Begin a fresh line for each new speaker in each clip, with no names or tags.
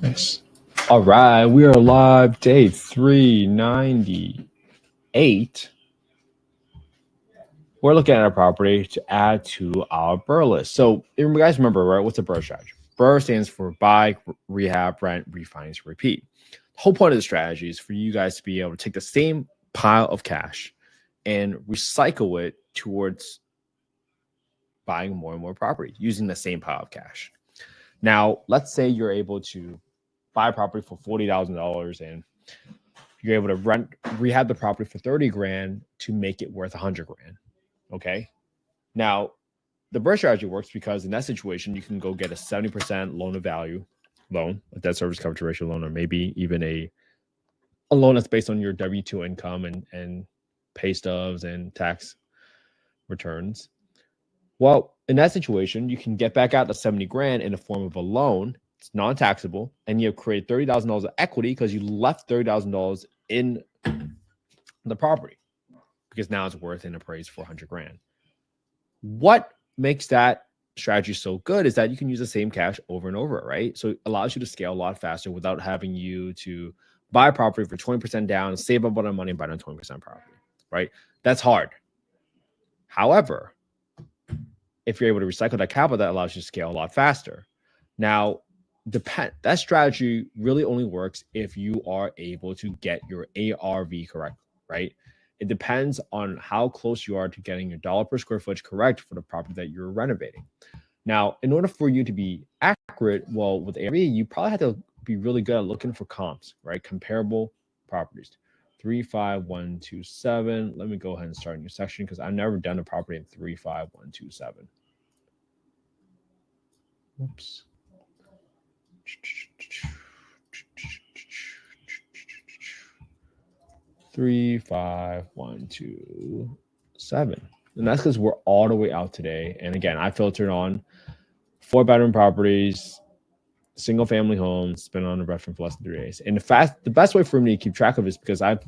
Thanks. All right, we are live, day 398. We're looking at a property to add to our BRRRR list. So you guys remember, right? What's a BRRRR strategy? BRRRR stands for buy, rehab, rent, refinance, repeat. The whole point of the strategy is for you guys to be able to take the same pile of cash and recycle it towards buying more and more property using the same pile of cash. Now, let's say you're able to buy a property for $40,000 and you're able to rehab the property for 30 grand to make it worth 100 grand. Okay. Now, the BRRRR strategy works because in that situation, you can go get a 70% loan to value loan, a debt service coverage ratio loan, or maybe even a loan that's based on your W-2 income and pay stubs and tax returns. Well, in that situation, you can get back out the 70 grand in the form of a loan. It's non-taxable, and you have created $30,000 of equity because you left $30,000 in the property because now it's worth and appraised for 100 grand. What makes that strategy so good is that you can use the same cash over and over, right? So it allows you to scale a lot faster without having you to buy a property for 20% down, save up a bunch of money, and buy down 20% property, right? That's hard. However, if you're able to recycle that capital, that allows you to scale a lot faster. Now, that strategy really only works if you are able to get your ARV correct, right? It depends on how close you are to getting your dollar per square foot correct for the property that you're renovating. Now, in order for you to be accurate, well, with ARV, you probably have to be really good at looking for comps, right? Comparable properties. 35127. Let me go ahead and start a new section because I've never done a property in 35127. Oops. 35127. And that's because we're all the way out today. And again, I filtered on 4-bedroom properties, single family homes, been on the restaurant for less than 3 days. And the best way for me to keep track of it is because I've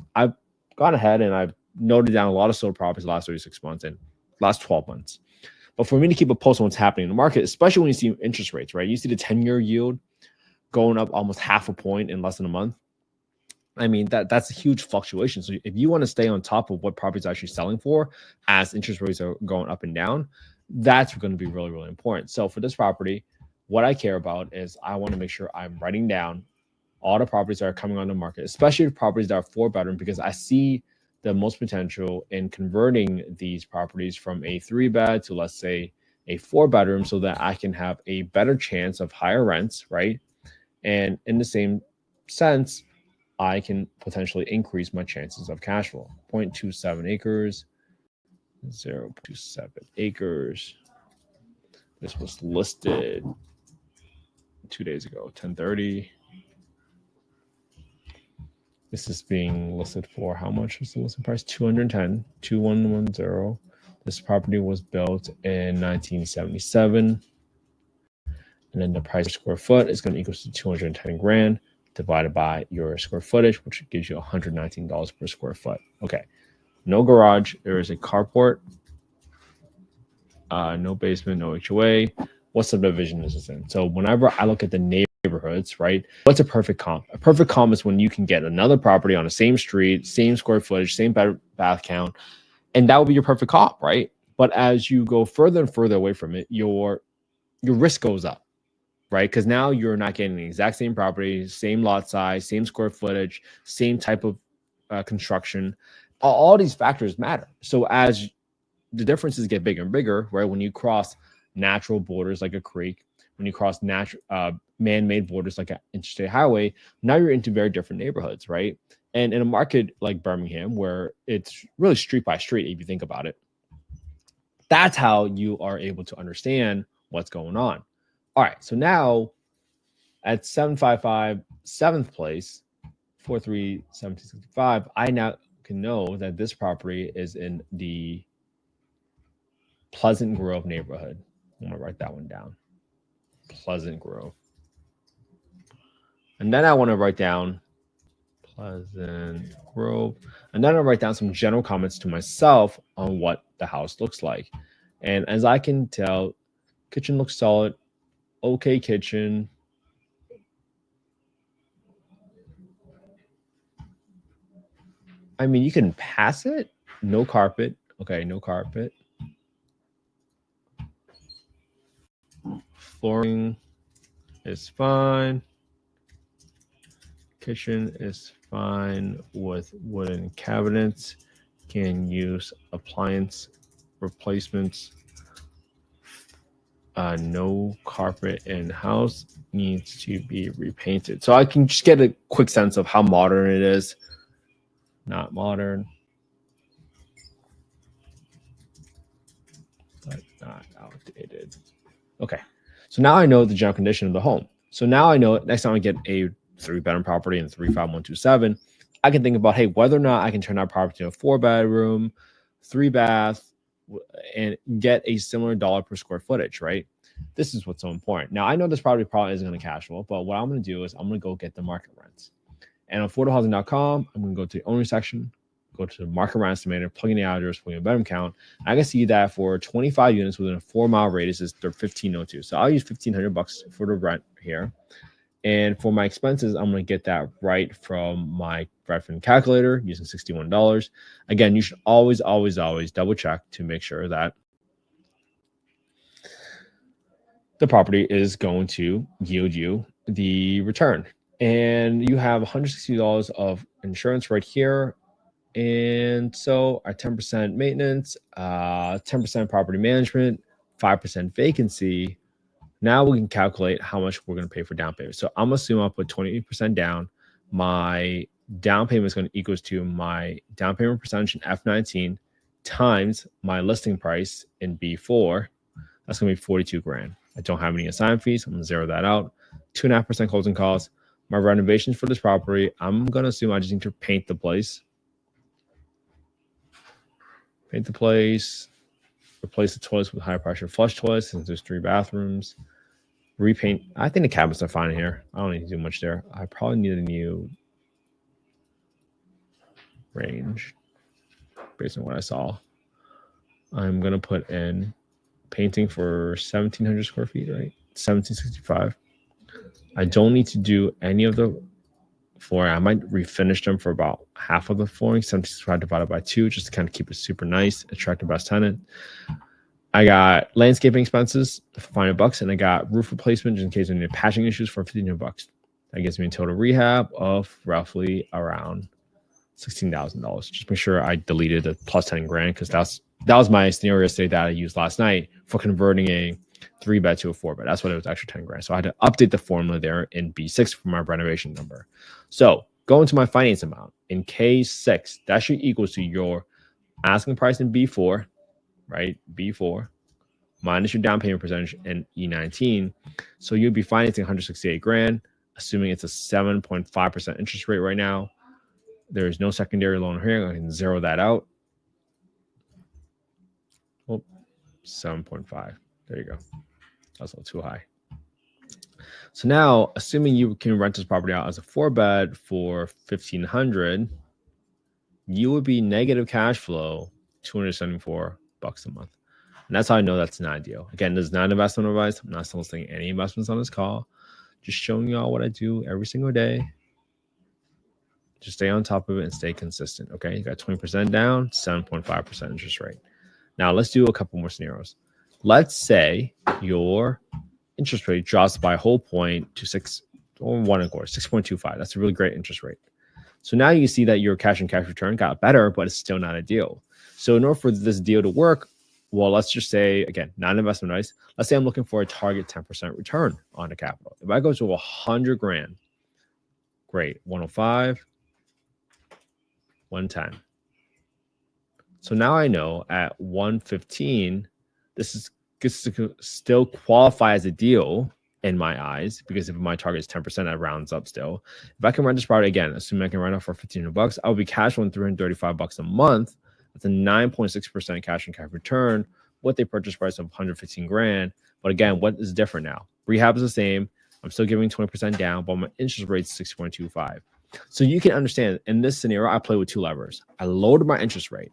gone ahead and I've noted down a lot of sold properties the last 36 months and last 12 months. But for me to keep a pulse on what's happening in the market, especially when you see interest rates, right? You see the 10-year yield going up almost half a point in less than a month. I mean, that's a huge fluctuation. So if you want to stay on top of what properties are actually selling for as interest rates are going up and down, that's going to be really, really important. So for this property, what I care about is I want to make sure I'm writing down all the properties that are coming on the market, especially the properties that are 4-bedroom, because I see the most potential in converting these properties from a 3-bed to, let's say, a 4-bedroom so that I can have a better chance of higher rents, right? And in the same sense, I can potentially increase my chances of cash flow. 0.27 acres, 0.27 acres. This was listed 2 days ago, 10:30. This is being listed for how much was the listing price? 210, 2110. This property was built in 1977. And then the price per square foot is going to equal to 210 grand divided by your square footage, which gives you $119 per square foot. Okay. No garage. There is a carport. No basement, no HOA. What subdivision is this in? So whenever I look at the neighborhoods, right? What's a perfect comp? A perfect comp is when you can get another property on the same street, same square footage, same bath count, and that would be your perfect comp, right? But as you go further and further away from it, your risk goes up, right? Because now you're not getting the exact same property, same lot size, same square footage, same type of construction. All these factors matter. So as the differences get bigger and bigger, right? When you cross natural borders like a creek, when you cross man-made borders like an interstate highway, now you're into very different neighborhoods, right? And in a market like Birmingham, where it's really street by street, if you think about it, that's how you are able to understand what's going on. All right, so now at 755 7th place, 431765, I now can know that this property is in the Pleasant Grove neighborhood. I'm going to write that one down. Pleasant Grove. And then I want to write down Pleasant Grove. And then I'll write down some general comments to myself on what the house looks like. And as I can tell, kitchen looks solid. Okay kitchen. I mean, you can pass it. No carpet. Okay, no carpet. Flooring is fine. Kitchen is fine with wooden cabinets. Can use appliance replacements. No carpet in house, needs to be repainted. So I can just get a quick sense of how modern it is. Not modern, but not outdated. Okay, so now I know the general condition of the home. So now I know next time I get a 3-bedroom property in 35127, I can think about, hey, whether or not I can turn that property into a 4-bedroom, 3-bath, and get a similar dollar per square footage, right? This is what's so important. Now, I know this property probably isn't going to cash flow, but what I'm going to do is I'm going to go get the market rents. And on affordablehousing.com, I'm going to go to the owner section, go to the market rent estimator, plug in the address, plug in a bedroom count. I can see that for 25 units within a 4-mile radius is $1,502. So I'll use $1,500 for the rent here. And for my expenses, I'm going to get that right from my Redfin calculator using $61. Again, you should always double check to make sure that the property is going to yield you the return. And you have $160 of insurance right here. And so our 10% maintenance, 10% property management, 5% vacancy. Now we can calculate how much we're going to pay for down payment. So I'm assuming I'll put 28% down. My down payment is going to equals to my down payment percentage in F19 times my listing price in B4. That's going to be $42,000. I don't have any assignment fees. I'm going to zero that out. 2.5% closing costs. My renovations for this property, I'm going to assume I just need to paint the place. Paint the place. Replace the toilets with high pressure flush toilets since there's 3 bathrooms. Repaint. I think the cabinets are fine here. I don't need to do much there. I probably need a new range based on what I saw. I'm going to put in painting for 1,700 square feet, right? 1,765. I don't need to do any of the flooring. I might refinish them for about half of the flooring, 1,765 divided by 2, just to kind of keep it super nice, attractive best tenant. I got landscaping expenses for $500, and I got roof replacement just in case I need patching issues for $1,500. That gives me a total rehab of roughly around $16,000. Just make sure I deleted the plus $10,000 because that was my scenario state that I used last night for converting a 3-bed to a 4-bed. That's what it was, extra $10,000. So I had to update the formula there in B6 for my renovation number. So go into my finance amount in K6. That should equal to your asking price in B4, right? B4 minus your down payment percentage in E19. So you'd be financing $168,000, assuming it's a 7.5% interest rate right now. There is no secondary loan here. I can zero that out. Oh, 7.5. There you go. That's a little too high. So now, assuming you can rent this property out as a 4-bed for $1,500, you would be negative cash flow $274 a month. And that's how I know that's not ideal. Again, this is not investment advice. I'm not soliciting any investments on this call. Just showing you all what I do every single day. Just stay on top of it and stay consistent. Okay, you got 20% down, 7.5% interest rate. Now let's do a couple more scenarios. Let's say your interest rate drops by a whole point to 6.25. That's a really great interest rate. So now you see that your cash and cash return got better, but it's still not ideal. So in order for this deal to work, well, let's just say, again, not investment advice. Let's say I'm looking for a target 10% return on the capital. If I go to $100,000, great, 105, 110. So now I know at 115, this still qualify as a deal in my eyes, because if my target is 10%, that rounds up still. If I can rent this property again, assuming I can rent it for $1,500, I'll be cash flowing $335 a month. That's a 9.6% cash and cash return with a purchase price of 115 grand. But again, what is different now? Rehab is the same. I'm still giving 20% down, but my interest rate is 6.25. So you can understand in this scenario, I play with two levers. I lowered my interest rate,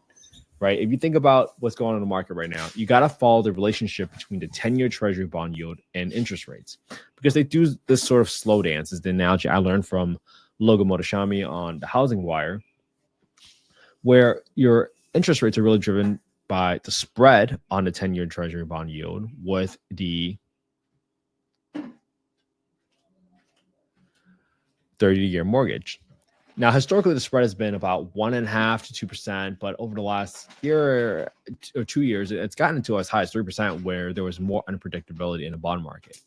right? If you think about what's going on in the market right now, you got to follow the relationship between the 10-year treasury bond yield and interest rates, because they do this sort of slow dance, is the analogy I learned from Logan Motoshami on the Housing Wire, where your interest rates are really driven by the spread on the 10-year treasury bond yield with the 30-year mortgage. Now, historically, the spread has been about 1.5% to 2%, but over the last year or 2 years, it's gotten to as high as 3%, where there was more unpredictability in the bond market.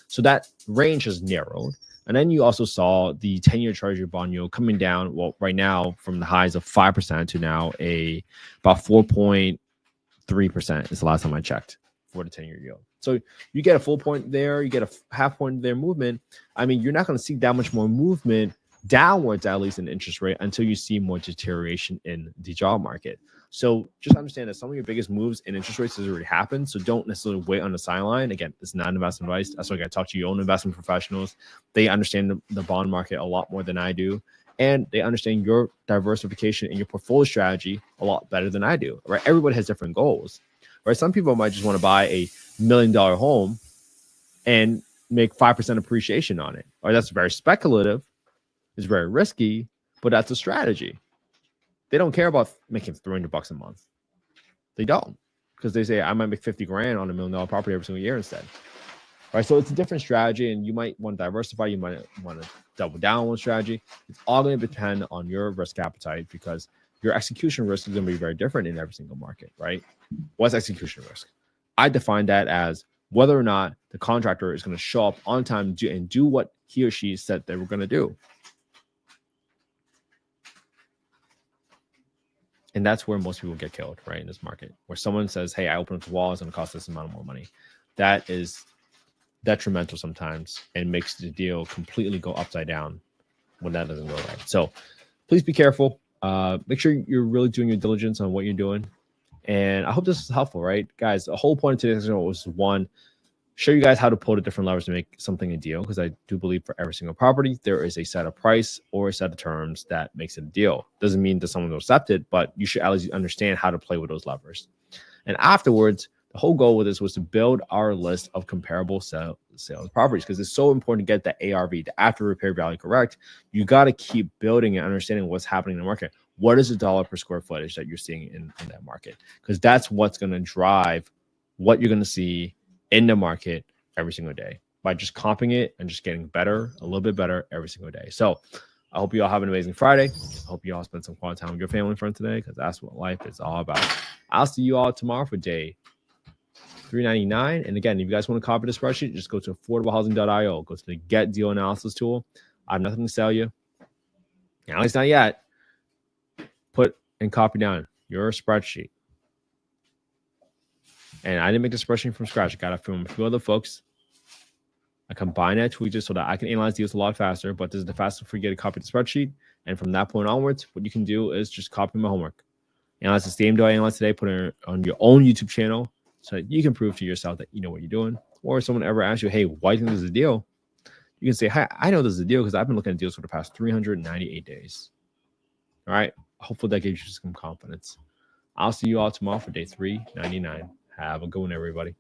So that range has narrowed. And then you also saw the 10-year treasury bond yield coming down, well, right now from the highs of 5% to now about 4.3% is the last time I checked for the 10-year yield. So you get a full point there, you get a half point there movement. I mean, you're not going to see that much more movement downwards, at least in interest rate, until you see more deterioration in the job market. So just understand that some of your biggest moves in interest rates has already happened. So don't necessarily wait on the sideline. Again, it's not investment advice. That's why I got to talk to your own investment professionals. They understand the bond market a lot more than I do. And they understand your diversification and your portfolio strategy a lot better than I do, right? Everybody has different goals, right? Some people might just want to buy a $1 million home and make 5% appreciation on it. Or that's very speculative. It's very risky, but that's a strategy. They don't care about making $300 a month. They don't, because they say I might make 50 grand on $1 million property every single year instead. Right. So it's a different strategy, and you might want to diversify. You might want to double down on one strategy. It's all going to depend on your risk appetite, because your execution risk is going to be very different in every single market, right? What's execution risk? I define that as whether or not the contractor is going to show up on time and do what he or she said they were going to do. And that's where most people get killed, right, in this market, where someone says, hey, I opened up the wall, it's going to cost this amount more money. That is detrimental sometimes and makes the deal completely go upside down when that doesn't go right. So please be careful. Make sure you're really doing your diligence on what you're doing. And I hope this is helpful, right? Guys, the whole point of today's video was, one, show you guys how to pull the different levers to make something a deal, because I do believe for every single property, there is a set of price or a set of terms that makes it a deal. Doesn't mean that someone will accept it, but you should at least understand how to play with those levers. And afterwards, the whole goal with this was to build our list of comparable sales properties, because it's so important to get the ARV, the after repair value, correct. You got to keep building and understanding what's happening in the market. What is the dollar per square footage that you're seeing in that market? Because that's what's going to drive what you're going to see in the market every single day, by just comping it and just getting better, a little bit better every single day. So I hope you all have an amazing Friday. I hope you all spend some quality time with your family and friends today, because that's what life is all about. I'll see you all tomorrow for day 399. And again, if you guys want to copy the spreadsheet, just go to affordablehousing.io, go to the Get Deal Analysis tool. I have nothing to sell you, at least not yet. Put and copy down your spreadsheet. And I didn't make the spreadsheet from scratch. I got it from a few other folks. I combine it, tweak it so that I can analyze deals a lot faster. But this is the fastest way for you to copy the spreadsheet. And from that point onwards, what you can do is just copy my homework. Analyze the same deal I analyzed today, put it on your own YouTube channel, so that you can prove to yourself that you know what you're doing. Or if someone ever asks you, hey, why do you think this is a deal? You can say, hi, I know this is a deal because I've been looking at deals for the past 398 days. All right. Hopefully that gives you some confidence. I'll see you all tomorrow for day 399. Have a good one, everybody.